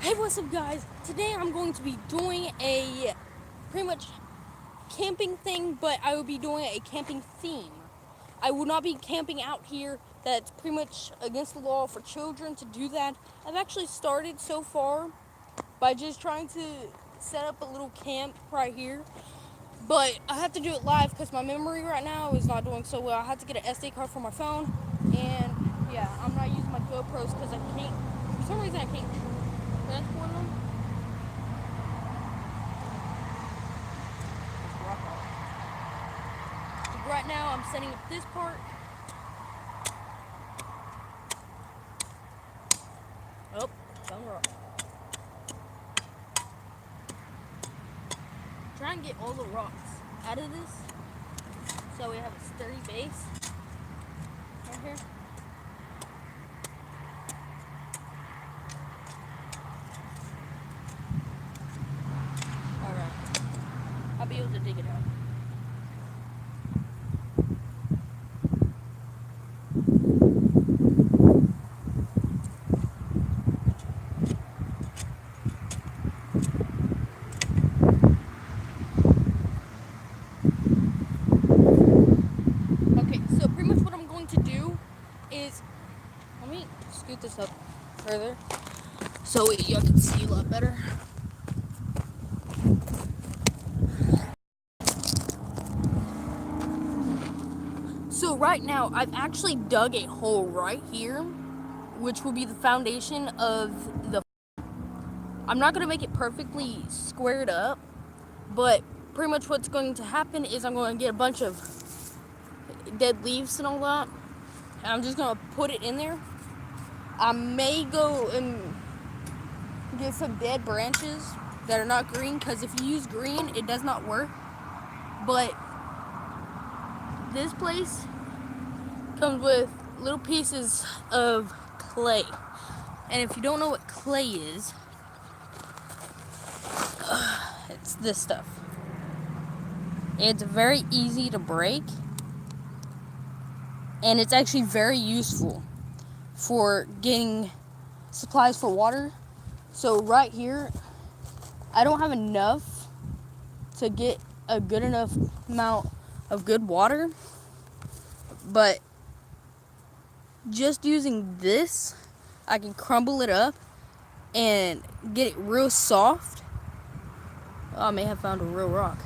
Hey, what's up, guys? Today I'm going to be doing a pretty much camping thing, but I will be doing a camping theme. I will not be camping out here. That's pretty much against the law for children to do that. I've actually started so far by just trying to set up a little camp right here, but I have to do it live because my memory right now is not doing so well. I have to get an SD card for my phone, and yeah, I'm not using my GoPros because I can't, for some reason I can't transport them. Right now I'm setting up this part. Oh, found the rock. Try and get all the rocks out of this so we have a sturdy base right here. Alright, I'll be able to dig it out. Okay, so pretty much what I'm going to do is, let me scoot this up further so y'all can see a lot better. So right now I've actually dug a hole right here, which will be the foundation of the. I'm not going to make it perfectly squared up, but pretty much what's going to happen is I'm going to get a bunch of dead leaves and all that, and I'm just going to put it in there. I may go and get some dead branches that are not green, because if you use green, it does not work. But this place comes with little pieces of clay. And if you don't know what clay is, it's this stuff. It's very easy to break, and it's actually very useful for getting supplies for water. So right here, I don't have enough to get a good enough amount of good water, but just using this, I can crumble it up and get it real soft. Oh, I may have found a real rock.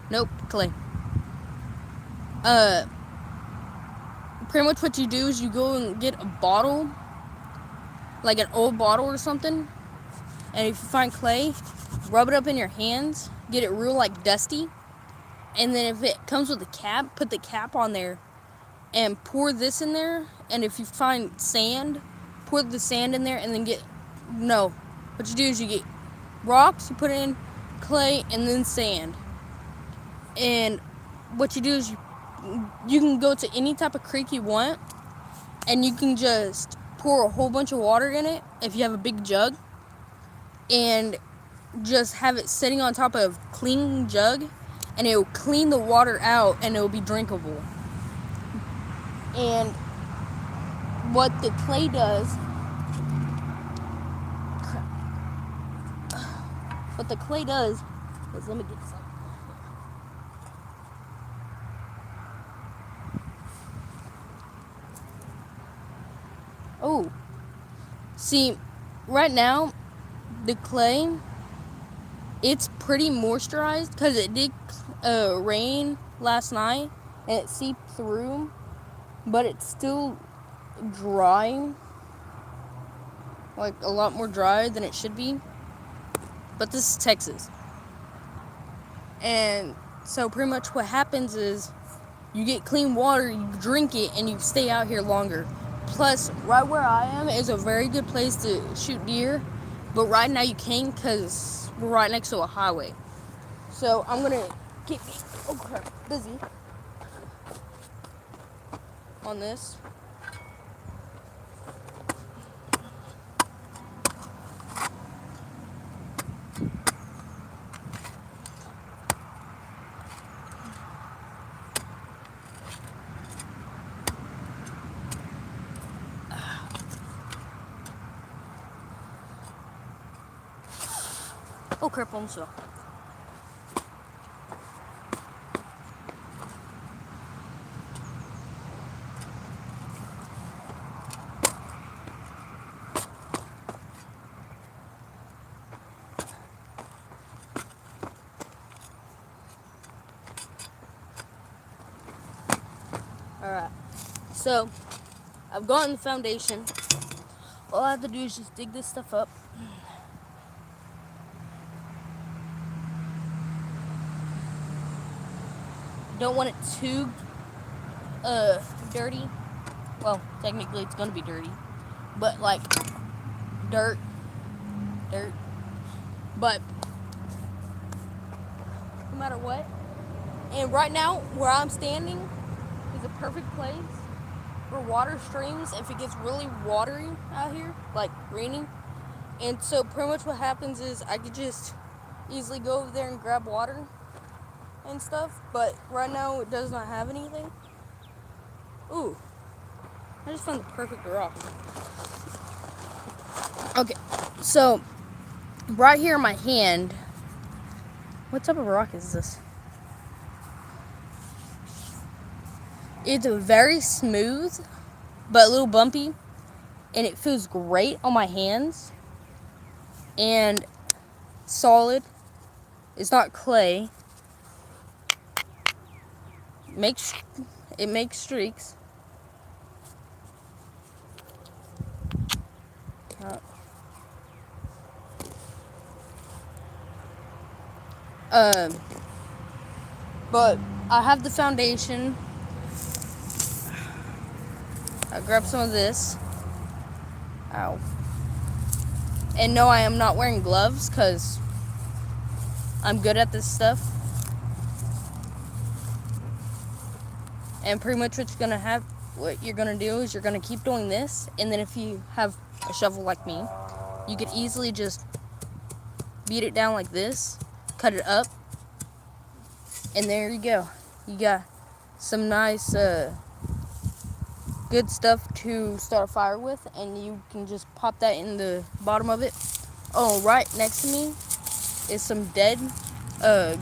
Nope, clay. Pretty much what you do is you go and get a bottle, like an old bottle or something, and if you find clay, rub it up in your hands, get it real like dusty, and then if it comes with a cap, put the cap on there and pour this in there, and if you find sand, pour the sand in there, and then what you do is you get rocks, you put in clay, and then sand. And what you do is you can go to any type of creek you want, and you can just pour a whole bunch of water in it if you have a big jug, and just have it sitting on top of a clean jug, and it will clean the water out and it will be drinkable. And what the clay does, is, let me get some. Oh, see, right now, the clay, it's pretty moisturized because it did rain last night and it seeped through, but it's still dry, like a lot more dry than it should be. But this is Texas, and so pretty much what happens is you get clean water, you drink it, and you stay out here longer. Plus, right where I am is a very good place to shoot deer, but right now you can't because we're right next to a highway. So I'm gonna keep busy on this. Oh crap, almost fell. Alright, so I've gotten the foundation. All I have to do is just dig this stuff up. Don't want it too dirty. Well, technically it's gonna be dirty, but like dirt. But no matter what. And right now, where I'm standing is a perfect place where water streams if it gets really watery out here, like raining. And so pretty much what happens is I could just easily go over there and grab water and stuff. But right now it does not have anything. Ooh, I just found the perfect rock. Okay, so right here in my hand, what type of rock is this? It's very smooth, but a little bumpy, and it feels great on my hands, and solid. It's not clay. It makes streaks. But I have the foundation. I grabbed some of this. Ow. And no, I am not wearing gloves because I'm good at this stuff. And pretty much what you're gonna do is you're gonna keep doing this, and then if you have a shovel like me, you could easily just beat it down like this, cut it up, and there you go. You got some nice good stuff to start a fire with, and you can just pop that in the bottom of it. Oh, right next to me is some dead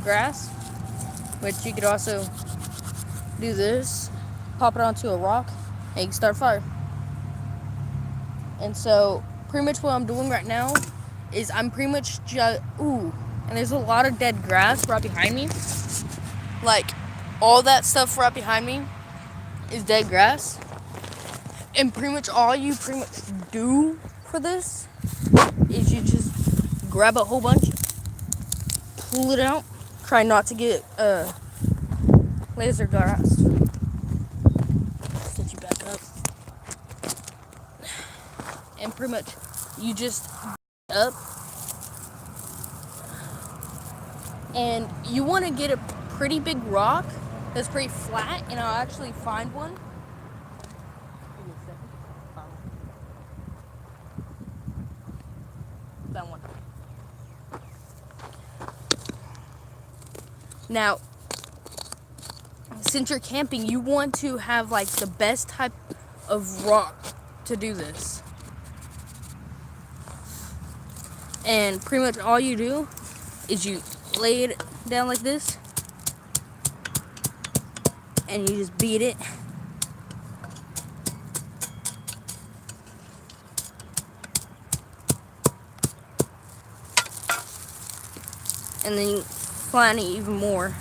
grass, which you could also do this, pop it onto a rock, and you can start a fire. And so pretty much what I'm doing right now is I'm pretty much just, and there's a lot of dead grass right behind me. Like, all that stuff right behind me is dead grass. And pretty much all you do for this is you just grab a whole bunch, pull it out, try not to get laser grass. Set you back up. And pretty much you just up, and you want to get a pretty big rock that's pretty flat, and I'll actually find one. Give me a second. That one. Now, since you're camping, you want to have like the best type of rock to do this. And pretty much all you do is you lay it down like this, and you just beat it. And then you flatten it even more.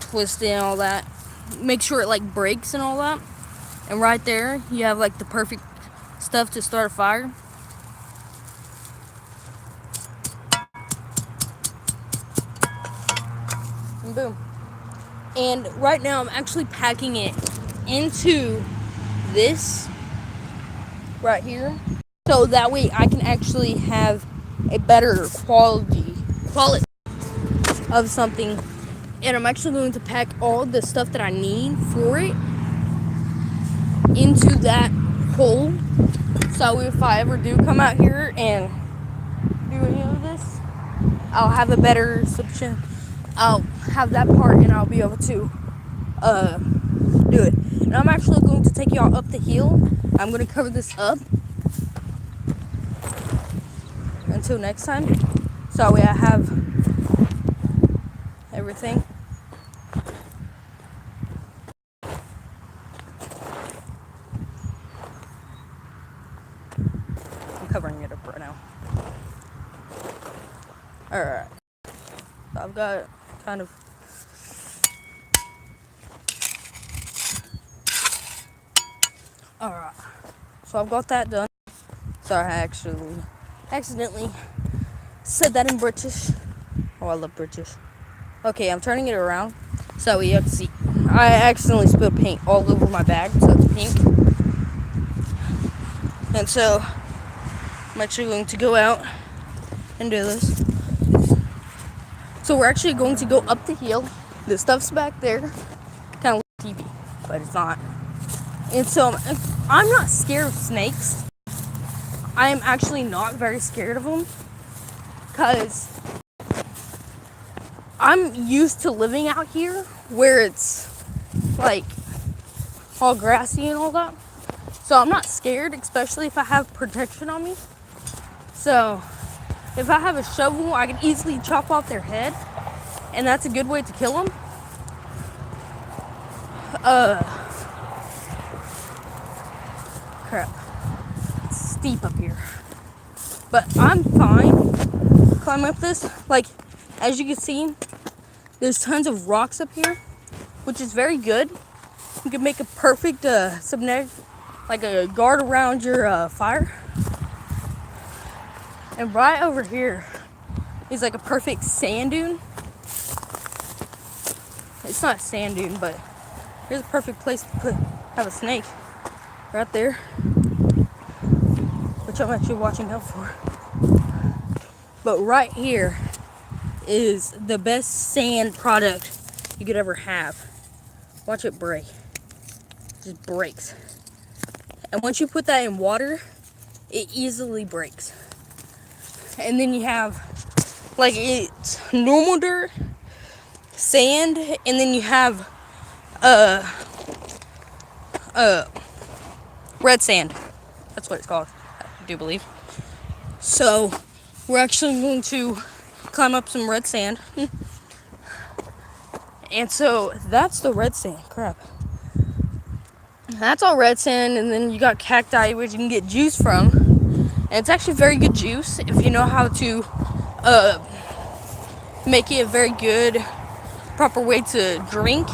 Twist it and all that. Make sure it like breaks and all that. And right there, you have like the perfect stuff to start a fire. And boom. And right now I'm actually packing it into this right here, so that way I can actually have a better quality of something. And I'm actually going to pack all the stuff that I need for it into that hole, so if I ever do come out here and do any of this, I'll have a better solution. I'll have that part, and I'll be able to do it. And I'm actually going to take y'all up the hill. I'm going to cover this up, and until next time. So that way I have everything. I'm covering it up right now. Alright. So I've got kind of alright. So I've got that done. Sorry, I actually accidentally said that in British. Oh, I love British. Okay, I'm turning it around so you have to see. I accidentally spilled paint all over my bag, so it's pink. And so I'm actually going to go out and do this. So we're actually going to go up the hill. The stuff's back there. Kind of like TV, but it's not. And so I'm not scared of snakes. I am actually not very scared of them because I'm used to living out here where it's like all grassy and all that. So I'm not scared, especially if I have protection on me. So if I have a shovel, I can easily chop off their head, and that's a good way to kill them. Crap. It's steep up here. But I'm fine climbing up this. Like, as you can see, there's tons of rocks up here, which is very good. You can make a perfect like a guard around your fire. And right over here is like a perfect sand dune. It's not a sand dune, but here's a perfect place to have a snake right there, which I'm actually watching out for. But right here is the best sand product you could ever have. Watch it break. It just breaks. And once you put that in water, it easily breaks. And then you have, like, it's normal dirt, sand, and then you have red sand. That's what it's called, I do believe. So we're actually going to climb up some red sand. And so that's the red sand. Crap. That's all red sand, and then you got cacti, which you can get juice from. And it's actually very good juice if you know how to make it a very good, proper way to drink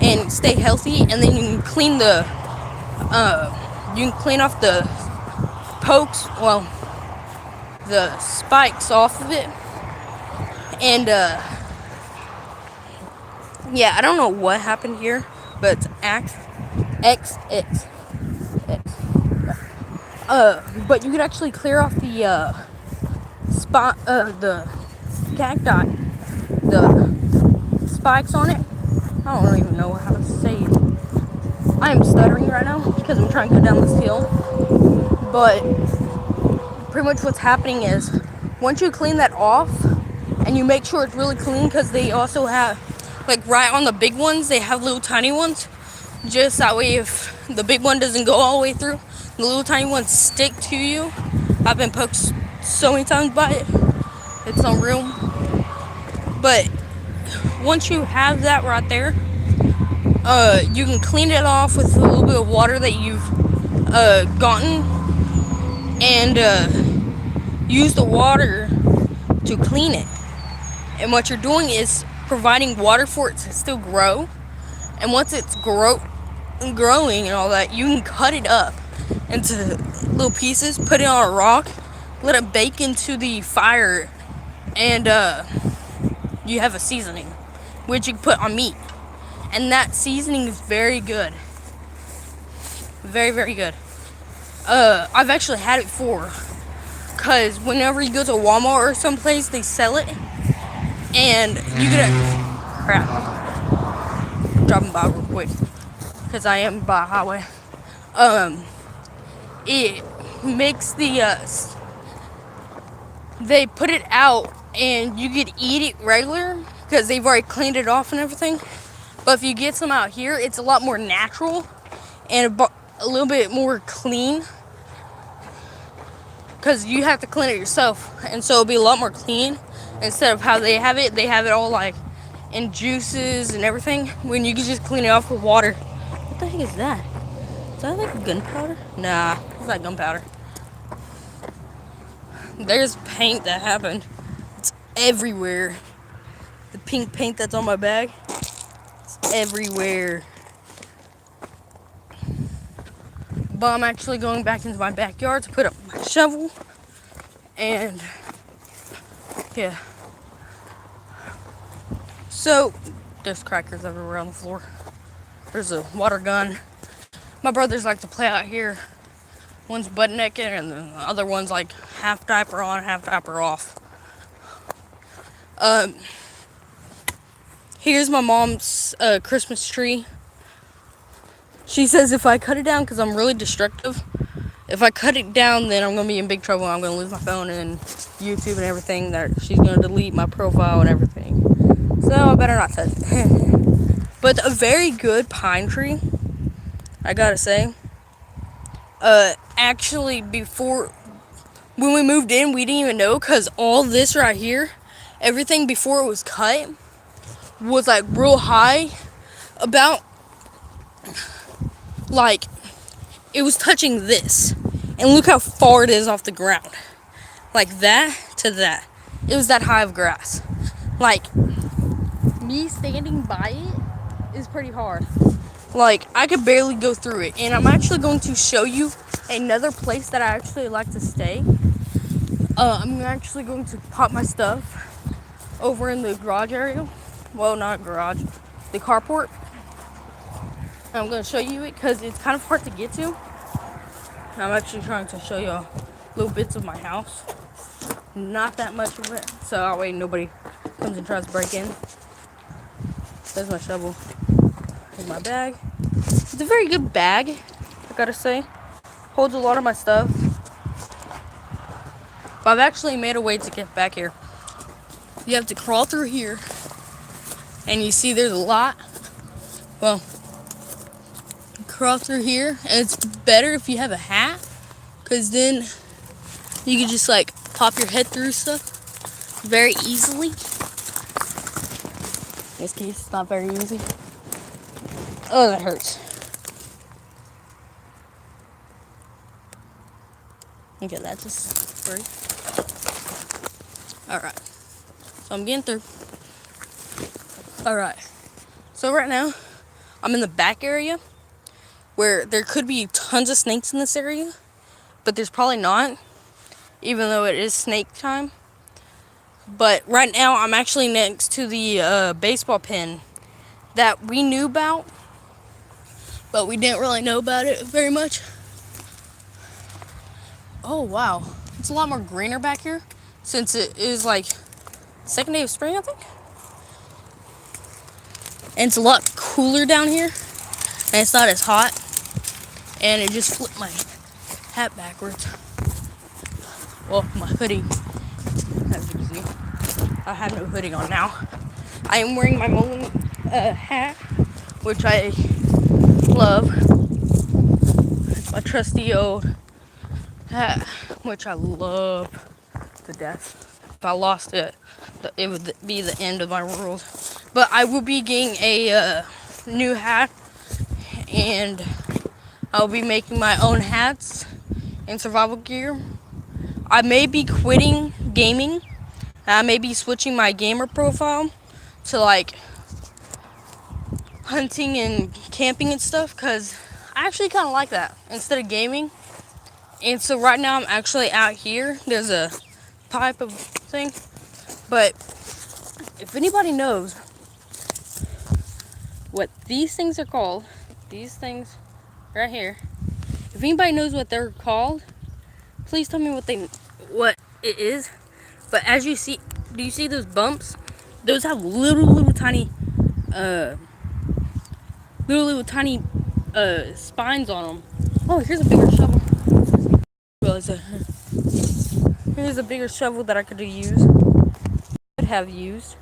and stay healthy. And then you can clean off the pokes, well, the spikes off of it. And yeah, I don't know what happened here, but it's X. But you could actually clear off the the cacti, the spikes on it. I don't even know how to say it. I am stuttering right now because I'm trying to go down this hill. But pretty much what's happening is once you clean that off and you make sure it's really clean, because they also have, like, right on the big ones, they have little tiny ones. Just that way, if the big one doesn't go all the way through, the little tiny ones stick to you. I've been poked so many times by it. It's unreal. But once you have that right there, you can clean it off with a little bit of water that you've gotten, and use the water to clean it. And what you're doing is providing water for it to still grow. And once it's growing and all that, you can cut it up into little pieces, put it on a rock, let it bake into the fire, and you have a seasoning, which you can put on meat. And that seasoning is very good. Very, very good. I've actually had it before, because whenever you go to Walmart or someplace, they sell it. And you could... Crap. Dropping by real quick, because I am by a highway. It makes they put it out, and you could eat it regular, because they've already cleaned it off and everything. But if you get some out here, it's a lot more natural and a little bit more clean. because you have to clean it yourself, and so it'll be a lot more clean instead of how they have it. They have it all like in juices and everything, when you can just clean it off with water. What the heck is that? Is that like gunpowder? Nah, it's not gunpowder. There's paint that happened. It's everywhere. The pink paint that's on my bag, it's everywhere. But I'm actually going back into my backyard to put up my shovel. And yeah. So there's crackers everywhere on the floor. There's a water gun. My brothers like to play out here. One's butt naked and the other one's like half diaper on, half diaper off. Here's my mom's Christmas tree. She says if I cut it down, because I'm really destructive, if I cut it down, then I'm going to be in big trouble. I'm going to lose my phone and YouTube and everything. That she's going to delete my profile and everything. So I better not touch it. But a very good pine tree, I gotta say. Actually, when we moved in, we didn't even know, because all this right here, everything before it was cut, was like real high. About, like, it was touching this. And look how far it is off the ground. Like that to that. It was that high of grass. Like, me standing by it is pretty hard. Like, I could barely go through it. And I'm actually going to show you another place that I actually like to stay. I'm actually going to pop my stuff over in the garage area. Well, not garage, the carport. I'm going to show you it because it's kind of hard to get to. I'm actually trying to show you little bits of my house. Not that much of it, so that way nobody comes and tries to break in. There's my shovel. Here's my bag. It's a very good bag, I gotta say. Holds a lot of my stuff. But I've actually made a way to get back here. You have to crawl through here. And you see there's a lot. Well, crawl through here. And it's better if you have a hat, because then you can just like pop your head through stuff very easily. In this case, it's not very easy. Oh, that hurts. Okay, that's just free. Alright. So I'm getting through. Alright. So right now, I'm in the back area where there could be tons of snakes in this area, but there's probably not, even though it is snake time. But right now, I'm actually next to the baseball pen that we knew about, but we didn't really know about it very much. Oh, wow. It's a lot more greener back here since it is like second day of spring, I think. And it's a lot cooler down here, and it's not as hot. And it just flipped my hat backwards. Well, my hoodie, as you can see. I have no hoodie on now. I am wearing my Mullen hat, which I love. It's my trusty old hat, which I love to death. If I lost it, it would be the end of my world. But I will be getting a new hat, and I'll be making my own hats and survival gear. I may be quitting gaming. I may be switching my gamer profile to like hunting and camping and stuff, because I actually kind of like that instead of gaming. And so right now I'm actually out here. There's a pipe of thing. But if anybody knows what these things are called, these things right here, if anybody knows what they're called, please tell me what it is. But as you see, do you see those bumps? Those have little tiny spines on them. Oh, here's a bigger shovel. Here's a bigger shovel that I could have used.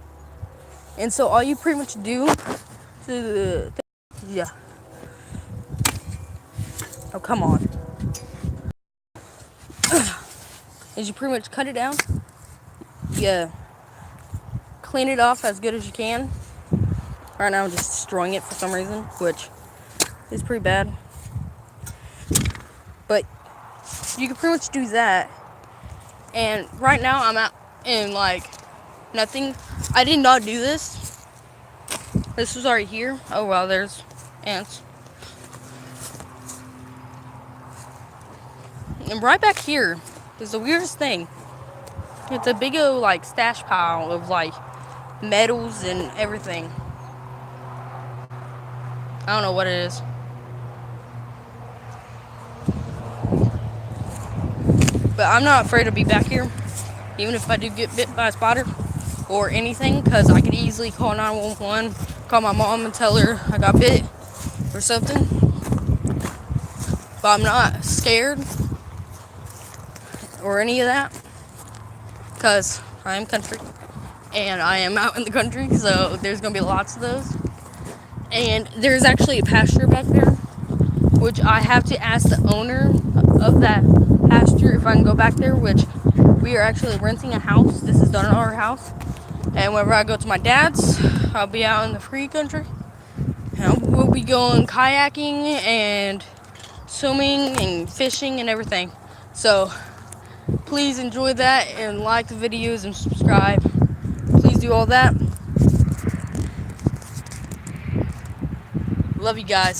And so all you pretty much do yeah. Oh, come on. is you pretty much cut it down. You clean it off as good as you can. Right now I'm just destroying it for some reason, which is pretty bad. But you can pretty much do that. And right now I'm out in like nothing. I did not do this. This was already here. Oh wow, there's ants. And right back here is the weirdest thing. It's a big old like stash pile of like metals and everything. I don't know what it is. But I'm not afraid to be back here, even if I do get bit by a spider or anything, because I could easily call 911, call my mom and tell her I got bit or something. But I'm not scared or any of that, because I am country and I am out in the country, so there's gonna be lots of those. And there's actually a pasture back there, which I have to ask the owner of that pasture if I can go back there, which we are actually renting a house. This is done in our house. And whenever I go to my dad's, I'll be out in the free country. And we'll be going kayaking and swimming and fishing and everything. So please enjoy that and like the videos and subscribe. Please do all that. Love you guys.